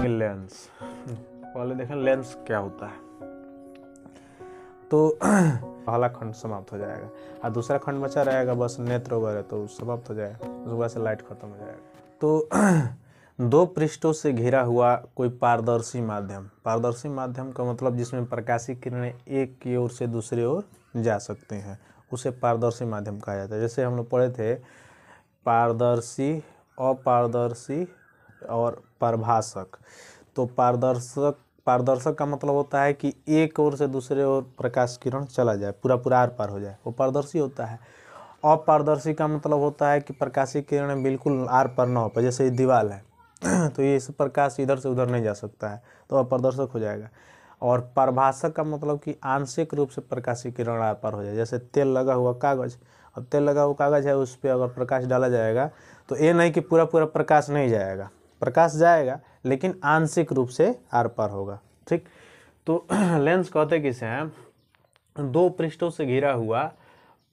देखेंगे लेंस। पहले देखें लेंस क्या होता है। तो पहला खंड समाप्त हो जाएगा और दूसरा खंड बचा रहेगा बस नेत्र वगैरह, तो समाप्त हो जाएगा, सुबह से लाइट खत्म हो जाएगा। तो दो पृष्ठों से घिरा हुआ कोई पारदर्शी माध्यम, पारदर्शी माध्यम का मतलब जिसमें प्रकाशीय किरणें एक की ओर से दूसरी ओर जा सकते हैं, उसे पारदर्शी माध्यम कहा जाता है। जैसे हम लोग पढ़े थे पारदर्शी, अपारदर्शी और पारभासक। तो पारदर्शक का मतलब होता है कि एक ओर से दूसरे ओर प्रकाश किरण चला जाए, पूरा आर पार हो जाए, वो पारदर्शी होता है। अपारदर्शी का मतलब होता है कि प्रकाशीय किरण बिल्कुल आर पार ना हो पाए, जैसे दीवार है तो ये इस प्रकाश इधर से उधर नहीं जा सकता है, तो अपारदर्शक हो जाएगा। और पारभासक का मतलब कि आंशिक रूप से प्रकाशीय किरण आर पार हो जाए। जैसे तेल लगा हुआ कागज, अब तेल लगा हुआ कागज है, उस पर अगर प्रकाश डाला जाएगा तो ये नहीं कि पूरा प्रकाश नहीं जाएगा, प्रकाश जाएगा लेकिन आंशिक रूप से आर पार होगा। ठीक, तो लेंस कहते किसे हैं? दो पृष्ठों से घिरा हुआ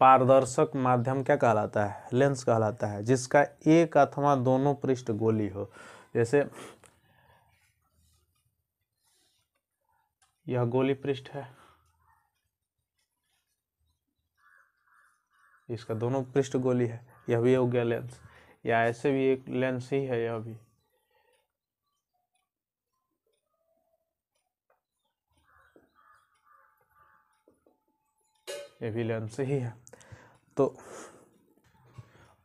पारदर्शक माध्यम क्या कहलाता है? लेंस कहलाता है, जिसका एक अथवा दोनों पृष्ठ गोली हो। जैसे यह गोली पृष्ठ है, इसका दोनों पृष्ठ गोली है, यह भी हो गया लेंस। या ऐसे भी एक लेंस ही है, यह भी, ये भी लेंस ही है, तो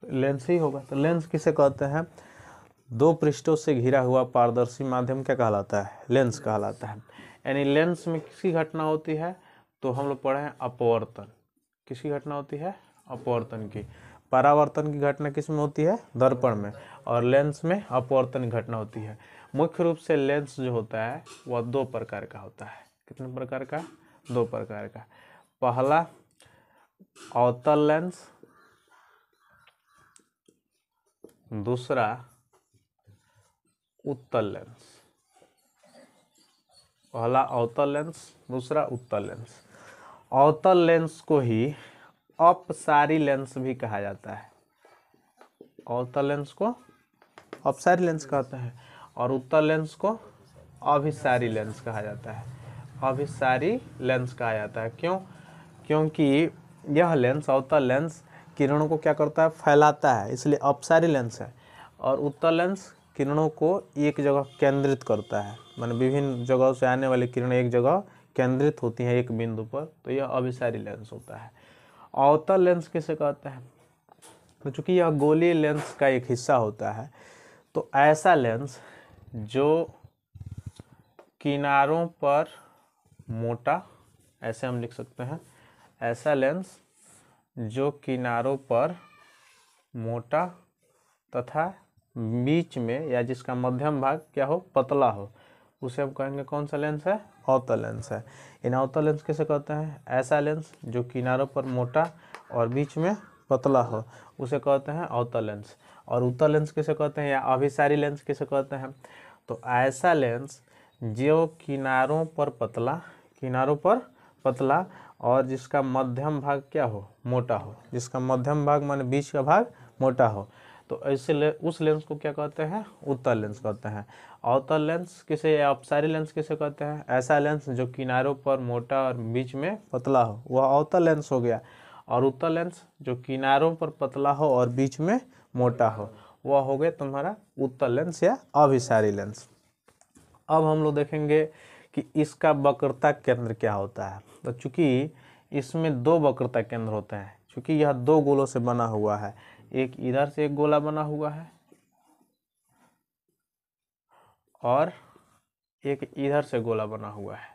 लेंस ही होगा। तो लेंस किसे कहते हैं? दो पृष्ठों से घिरा हुआ पारदर्शी माध्यम क्या कहलाता है? लेंस कहलाता है। यानी लेंस में किसकी घटना होती है? तो हम लोग पढ़े हैं अपवर्तन। किसकी घटना होती है? अपवर्तन की। परावर्तन की घटना किस में होती है? दर्पण में। और लेंस में अपवर्तन की घटना होती है। मुख्य रूप से लेंस जो होता है वह दो प्रकार का होता है। कितने प्रकार का? दो प्रकार का। पहला अवतल लेंस, दूसरा उत्तल लेंस। पहला अवतल लेंस, दूसरा उत्तल लेंस। अवतल लेंस को ही अपसारी लेंस भी कहा जाता है। अवतल लेंस को अपसारी लेंस कहते हैं और उत्तल लेंस को अभिसारी लेंस कहा जाता है। अभिसारी लेंस कहा जाता है क्यों? क्योंकि यह लेंस, अवतल लेंस, किरणों को क्या करता है? फैलाता है, इसलिए अपसारी लेंस है। और उत्तल लेंस किरणों को एक जगह केंद्रित करता है, माने विभिन्न जगहों से आने वाली किरणें एक जगह केंद्रित होती हैं एक बिंदु पर, तो यह अभिसारी लेंस होता है। अवतल लेंस किसे कहते हैं? तो चूंकि यह गोलीय लेंस का एक हिस्सा होता है, तो ऐसा लेंस जो किनारों पर मोटा, ऐसे हम लिख सकते हैं, ऐसा लेंस जो किनारों पर मोटा तथा बीच में या जिसका मध्यम भाग क्या हो? पतला हो, उसे हम कहेंगे कौन सा लेंस है? अवतल लेंस है। इन अवतल लेंस किसे कहते हैं? ऐसा लेंस जो किनारों पर मोटा और बीच में पतला हो, उसे कहते हैं अवतल लेंस। और उत्तल लेंस किसे कहते हैं या अभिसारी लेंस किसे कहते हैं? तो ऐसा लेंस जो किनारों पर पतला और जिसका मध्यम भाग क्या हो? मोटा हो। जिसका मध्यम भाग माने बीच का भाग मोटा हो, तो ऐसे उस लेंस को क्या कहते हैं? उत्तल लेंस कहते हैं। अवतल लेंस किसे या अपसारी लेंस किसे कहते हैं? ऐसा लेंस जो किनारों पर मोटा और बीच में पतला हो, वह अवतल लेंस हो गया। और उत्तल लेंस जो किनारों पर पतला हो और बीच में मोटा हो, वह हो गया तुम्हारा उत्तल लेंस या अभिसारी लेंस। अब हम लोग देखेंगे कि इसका वक्रता केंद्र क्या होता है। तो चूंकि इसमें दो वक्रता केंद्र होते हैं, चूंकि यह दो गोलों से बना हुआ है, एक इधर से एक गोला बना हुआ है और एक इधर से गोला बना हुआ है,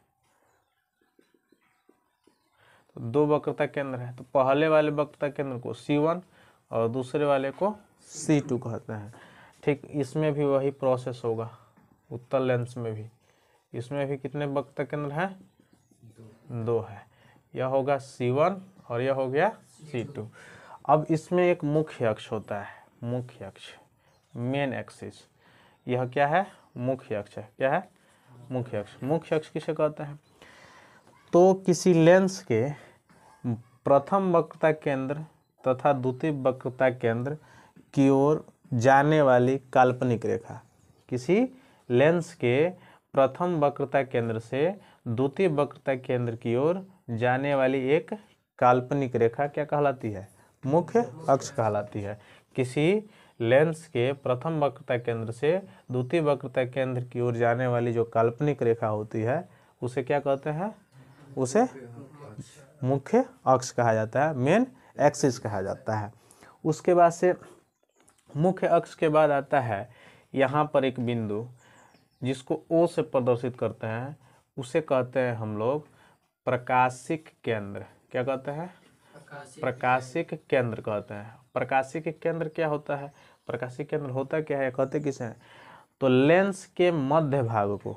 तो दो वक्रता केंद्र है। तो पहले वाले वक्रता केंद्र को C1 और दूसरे वाले को C2 कहते हैं। ठीक, इसमें भी वही प्रोसेस होगा, उत्तल लेंस में भी। इसमें भी कितने वक्रता केंद्र हैं? दो है। यह होगा C1 और यह हो गया C2। अब इसमें एक मुख्य अक्ष होता है, मुख्य अक्ष, मेन एक्सिस। यह क्या है? मुख्य अक्ष है। क्या है? मुख्य अक्ष। मुख्य अक्ष किसे कहते हैं? तो किसी लेंस के प्रथम वक्रता केंद्र तथा द्वितीय वक्रता केंद्र की ओर जाने वाली काल्पनिक रेखा, किसी लेंस के प्रथम वक्रता केंद्र से द्वितीय वक्रता केंद्र की ओर जाने वाली एक काल्पनिक रेखा क्या कहलाती है? मुख्य अक्ष कहलाती है। किसी लेंस के प्रथम वक्रता केंद्र से द्वितीय वक्रता केंद्र की ओर जाने वाली जो काल्पनिक रेखा होती है उसे क्या कहते हैं? उसे मुख्य अक्ष कहा जाता है, मेन एक्सिस कहा जाता है। उसके बाद से मुख्य अक्ष के बाद आता है यहाँ पर एक बिंदु जिसको O से प्रदर्शित करते हैं, उसे कहते हैं हम लोग प्रकाशिक केंद्र। क्या कहते हैं? प्रकाशिक केंद्र कहते हैं। प्रकाशिक केंद्र क्या होता है? प्रकाशिक केंद्र होता क्या है, कहते किसे हैं? तो लेंस के मध्य भाग को,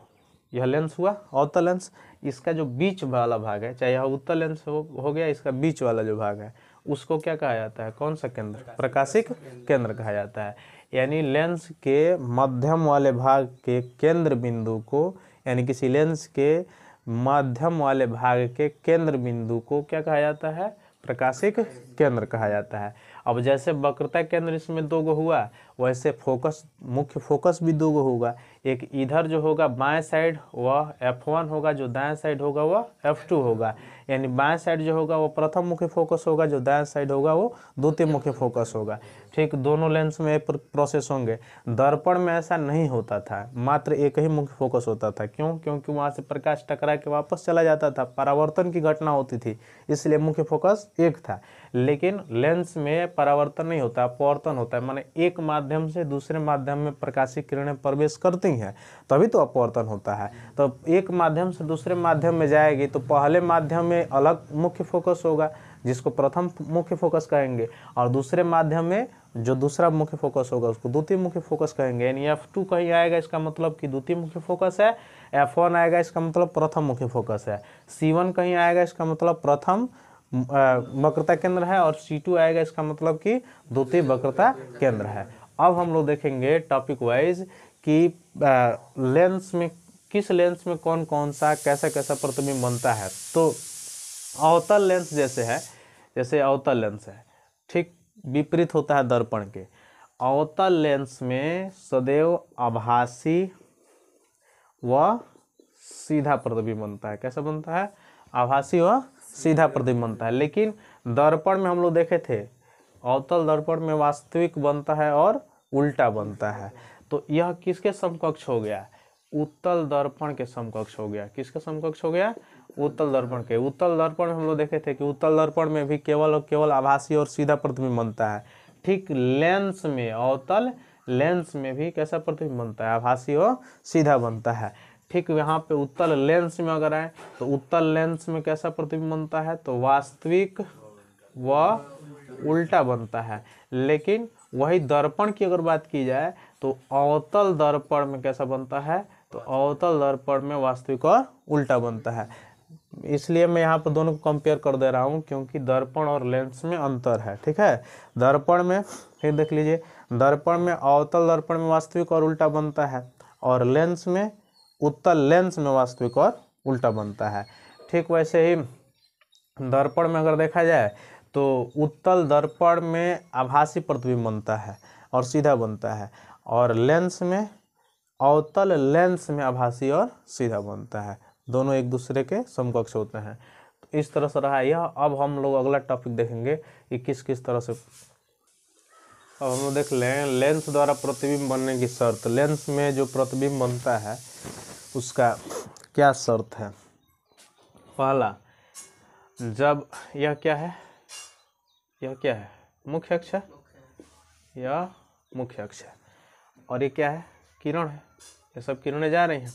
यह लेंस हुआ अवतल लेंस, इसका जो बीच वाला भाग है, चाहे यह उत्तल लेंस हो गया, इसका बीच वाला जो भाग है उसको क्या कहा जाता है? कौन सा केंद्र? प्रकाशिक केंद्र कहा जाता है। यानी लेंस के मध्यम वाले भाग के केंद्र बिंदु को, यानी किसी लेंस के मध्यम वाले भाग के केंद्र बिंदु को क्या कहा जाता है? प्रकाशिक केंद्र कहा जाता है। अब जैसे वक्रता केंद्र इसमें दो गो हुआ, वैसे फोकस, मुख्य फोकस भी दो गो होगा। एक इधर जो होगा बाएं साइड वह F1 होगा, जो दाएं साइड होगा वह F2 होगा। यानी बाएं साइड जो होगा वो प्रथम मुख्य फोकस होगा, जो दाएं साइड होगा वो द्वितीय मुख्य फोकस होगा। ठीक, दोनों लेंस में प्रोसेस होंगे। दर्पण में ऐसा नहीं होता था, मात्र एक ही मुख्य फोकस होता था। क्यों? क्योंकि वहाँ से प्रकाश टकरा के वापस चला जाता था, परावर्तन की घटना होती थी, इसलिए मुख्य फोकस एक था। लेकिन लेंस में परावर्तन नहीं होता, अपवर्तन होता है। माने एक माध्यम से दूसरे माध्यम में प्रकाशीय किरणें प्रवेश करती हैं तभी तो अपवर्तन होता है। तो एक माध्यम से दूसरे माध्यम में जाएगी तो पहले माध्यम में अलग मुख्य फोकस होगा जिसको प्रथम मुख्य फोकस कहेंगे, और दूसरे माध्यम में जो दूसरा मुख्य फोकस होगा उसको द्वितीय मुख्य फोकस कहेंगे। यानी F2 कहीं आएगा इसका मतलब कि द्वितीय मुख्य फोकस है, F1 आएगा इसका मतलब प्रथम मुख्य फोकस है, C1 कहीं आएगा इसका मतलब प्रथम वक्रता केंद्र है, और C2 आएगा इसका मतलब कि द्वितीय वक्रता केंद्र है। अब हम लोग देखेंगे टॉपिक वाइज कि लेंस में, किस लेंस में कौन कौन सा कैसा कैसा प्रतिबिंब बनता है। तो अवतल लेंस जैसे है, जैसे अवतल लेंस है, ठीक विपरीत होता है दर्पण के। अवतल लेंस में सदैव आभासी व सीधा प्रतिबिंब बनता है। कैसा बनता है? आभासी व सीधा प्रतिबिंब बनता है। लेकिन दर्पण में हम लोग देखे थे, अवतल दर्पण में वास्तविक बनता है और उल्टा बनता है। तो यह किसके समकक्ष हो गया? उत्तल दर्पण के समकक्ष हो गया। किसके समकक्ष हो गया? उत्तल दर्पण के। उत्तल दर्पण में हम लोग देखे थे कि उत्तल दर्पण में भी केवल और केवल आभासी और सीधा प्रतिबिंब बनता है। ठीक लेंस में, अवतल लेंस में भी कैसा प्रतिबिंब बनता है? आभासी और सीधा बनता है। ठीक यहाँ पे उत्तल लेंस में अगर आए तो उत्तल लेंस में कैसा प्रतिबिंब बनता है? तो वास्तविक व उल्टा बनता है। लेकिन वही दर्पण की अगर बात की जाए तो अवतल दर्पण में कैसा बनता है? तो अवतल दर्पण में वास्तविक और उल्टा बनता है। इसलिए मैं यहाँ पर दोनों को कंपेयर कर दे रहा हूँ क्योंकि दर्पण और लेंस में अंतर है। ठीक है, दर्पण में फिर देख लीजिए, दर्पण में अवतल दर्पण में वास्तविक और उल्टा बनता है, और लेंस में, उत्तल लेंस में वास्तविक और उल्टा बनता है। ठीक वैसे ही दर्पण में अगर देखा जाए तो उत्तल दर्पण में आभासी प्रतिबिंब बनता है और सीधा बनता है, और लेंस में, अवतल लेंस में आभासी और सीधा बनता है। दोनों एक दूसरे के समकक्ष होते हैं। तो इस तरह से रहा यह। अब हम लोग अगला टॉपिक देखेंगे कि किस किस तरह से। अब हम लोग देख लें लेंस द्वारा प्रतिबिंब बनने की शर्त। लेंस में जो प्रतिबिंब बनता है उसका क्या शर्त है? पहला, जब यह क्या है, यह क्या है? मुख्य अक्ष है, यह मुख्य अक्ष है, और ये क्या है? किरण है। ये सब किरणें जा रही हैं।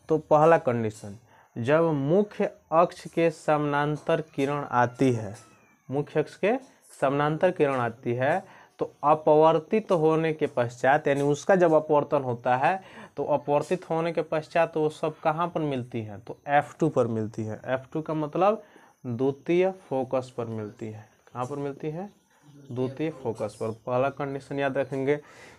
तो पहला कंडीशन, जब मुख्य अक्ष के समानांतर किरण आती है, मुख्य अक्ष के समानांतर किरण आती है तो अपवर्तित होने के पश्चात, यानी उसका जब अपवर्तन होता है तो अपवर्तित होने के पश्चात वो सब कहाँ पर मिलती हैं? तो F2 पर मिलती है। F2 का मतलब द्वितीय फोकस पर मिलती है। कहाँ पर मिलती है? द्वितीय फोकस पर। पहला कंडीशन याद रखेंगे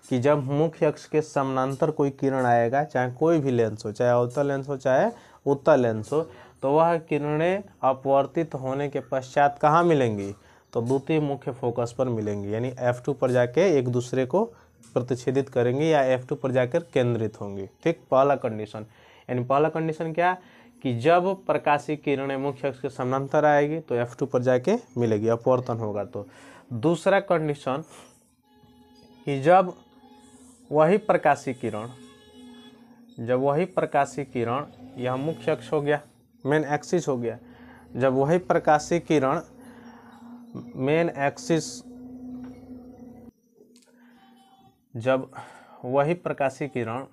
कि जब मुख्य अक्ष के समानांतर कोई किरण आएगा, चाहे कोई भी लेंस हो, चाहे अवतल लेंस हो चाहे उत्तल लेंस हो, तो वह किरणें अपवर्तित होने के पश्चात कहाँ मिलेंगी? तो द्वितीय मुख्य फोकस पर मिलेंगी, यानी F2 पर जाके एक दूसरे को प्रतिच्छेदित करेंगी या F2 पर जाकर केंद्रित होंगी। ठीक, पहला कंडीशन, यानी पहला कंडीशन क्या कि जब प्रकाशीय किरणें मुख्य अक्ष के समानांतर आएगी तो F2 पर जाके मिलेगी, अपवर्तन होगा। तो दूसरा कंडीशन कि जब वही प्रकाशीय किरण यह मुख्य अक्ष हो गया, मेन एक्सिस हो गया, जब वही प्रकाशीय किरण मेन एक्सिस, जब वही प्रकाशीय किरण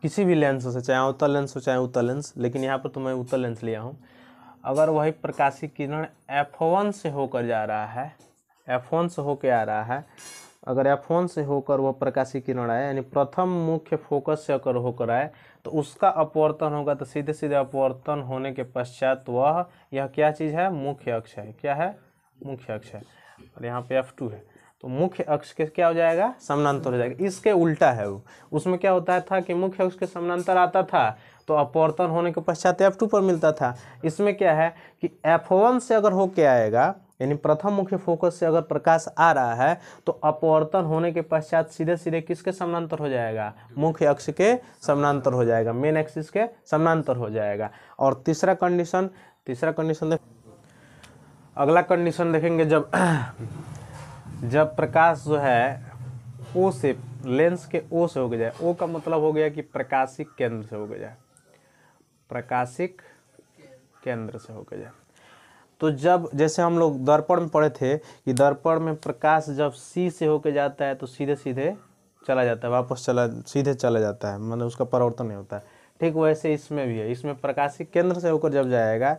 किसी भी लेंस से, चाहे अवतल लेंस हो चाहे उत्तल लेंस, लेकिन यहाँ पर तो मैं उत्तल लेंस लिया हूँ, अगर वही प्रकाशीय किरण F1 से होकर जा रहा है, F1 से होकर आ रहा है, अगर F1 से होकर वह प्रकाशीय किरण आए, यानी प्रथम मुख्य फोकस से अगर होकर आए तो उसका अपवर्तन होगा, तो सीधे सीधे अपवर्तन होने के पश्चात वह, यह क्या चीज़ है, मुख्य अक्ष है। क्या है, मुख्य अक्ष है, और यहाँ पे F2 है, तो मुख्य अक्ष के क्या हो जाएगा, समानांतर हो जाएगा। इसके उल्टा है वो, उसमें क्या होता था कि मुख्य अक्ष के समानांतर आता था तो अपवर्तन होने के पश्चात F2 पर मिलता था। इसमें क्या है कि F1 से अगर होके आएगा, यानी प्रथम मुख्य फोकस से अगर प्रकाश आ रहा है तो अपवर्तन होने के पश्चात सीधे सीधे किसके समानांतर हो जाएगा, मुख्य अक्ष के समानांतर हो जाएगा, मेन एक्सिस के समानांतर हो जाएगा। और तीसरा कंडीशन अगला कंडीशन देखेंगे, जब प्रकाश जो है O से, लेंस के O से होके जाए, O का मतलब हो गया कि प्रकाशिक केंद्र से होके जाए, प्रकाशिक केंद्र से होके जाए। तो जब, जैसे हम लोग दर्पण में पढ़े थे कि दर्पण में प्रकाश जब C से होके जाता है तो सीधे सीधे चला जाता है, वापस सीधे चला जाता है, मतलब उसका परावर्तन नहीं होता है। ठीक वैसे इसमें भी है, इसमें प्रकाशिक केंद्र से होकर जब जाएगा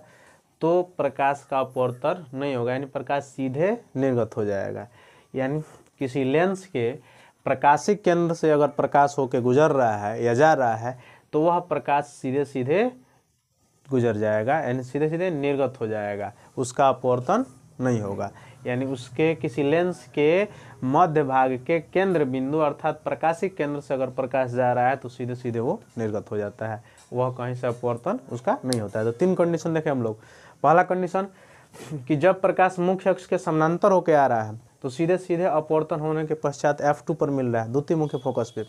तो प्रकाश का अपवर्तन नहीं होगा, यानी प्रकाश सीधे निर्गत हो जाएगा। यानी किसी लेंस के प्रकाशिक केंद्र से अगर प्रकाश होकर गुजर रहा है या जा रहा है तो वह प्रकाश सीधे सीधे गुजर जाएगा, यानी सीधे सीधे निर्गत हो जाएगा, उसका अपवर्तन नहीं होगा। यानी उसके किसी लेंस के मध्य भाग के केंद्र बिंदु अर्थात प्रकाशिक केंद्र से अगर प्रकाश जा रहा है तो सीधे सीधे वो निर्गत हो जाता है, वह कहीं से अपवर्तन उसका नहीं होता है। तो तीन कंडीशन देखें हम लोग। पहला कंडीशन कि जब प्रकाश मुख्य अक्ष के समानांतर होकर आ रहा है तो सीधे सीधे अपवर्तन होने के पश्चात F2 पर मिल रहा है, द्वितीय मुख्य फोकस पे।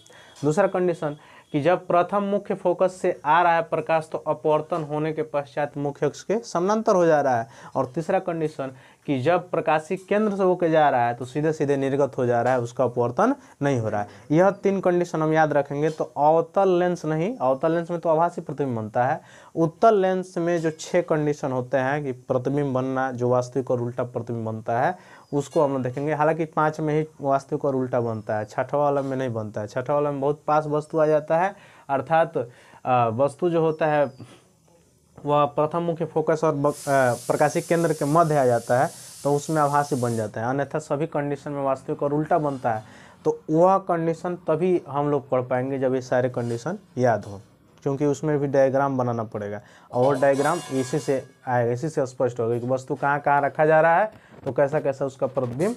दूसरा कंडीशन कि जब प्रथम मुख्य फोकस से आ रहा है प्रकाश तो अपवर्तन होने के पश्चात मुख्य अक्ष के समानांतर हो जा रहा है। और तीसरा कंडीशन कि जब प्रकाशिक केंद्र से होकर जा रहा है तो सीधे सीधे निर्गत हो जा रहा है, उसका अपवर्तन नहीं हो रहा है। यह तीन कंडीशन हम याद रखेंगे। तो अवतल लेंस नहीं, अवतल लेंस में तो आभासी प्रतिबिंब बनता है। उत्तल लेंस में जो 6 कंडीशन होते हैं कि प्रतिबिंब बनना, जो वास्तविक और उल्टा प्रतिबिंब बनता है, उसको हम लोग देखेंगे। हालांकि 5 में ही वास्तविक और उल्टा बनता है, छठा वाला में नहीं बनता है। छठा वाला में बहुत पास वस्तु आ जाता है, अर्थात वस्तु जो होता है वह प्रथम मुख्य फोकस और प्रकाशिक केंद्र के मध्य आ जाता है, तो उसमें आभासी बन जाता है। अन्यथा सभी कंडीशन में वास्तविक और उल्टा बनता है, तो वह कंडीशन तभी हम लोग पढ़ पाएंगे जब ये सारे कंडीशन याद हो, क्योंकि उसमें भी डायग्राम बनाना पड़ेगा और डायग्राम इसी से आएगा, इसी से स्पष्ट होगा कि वस्तु कहाँ कहाँ रखा जा रहा है तो कैसा कैसा उसका प्रतिबिंब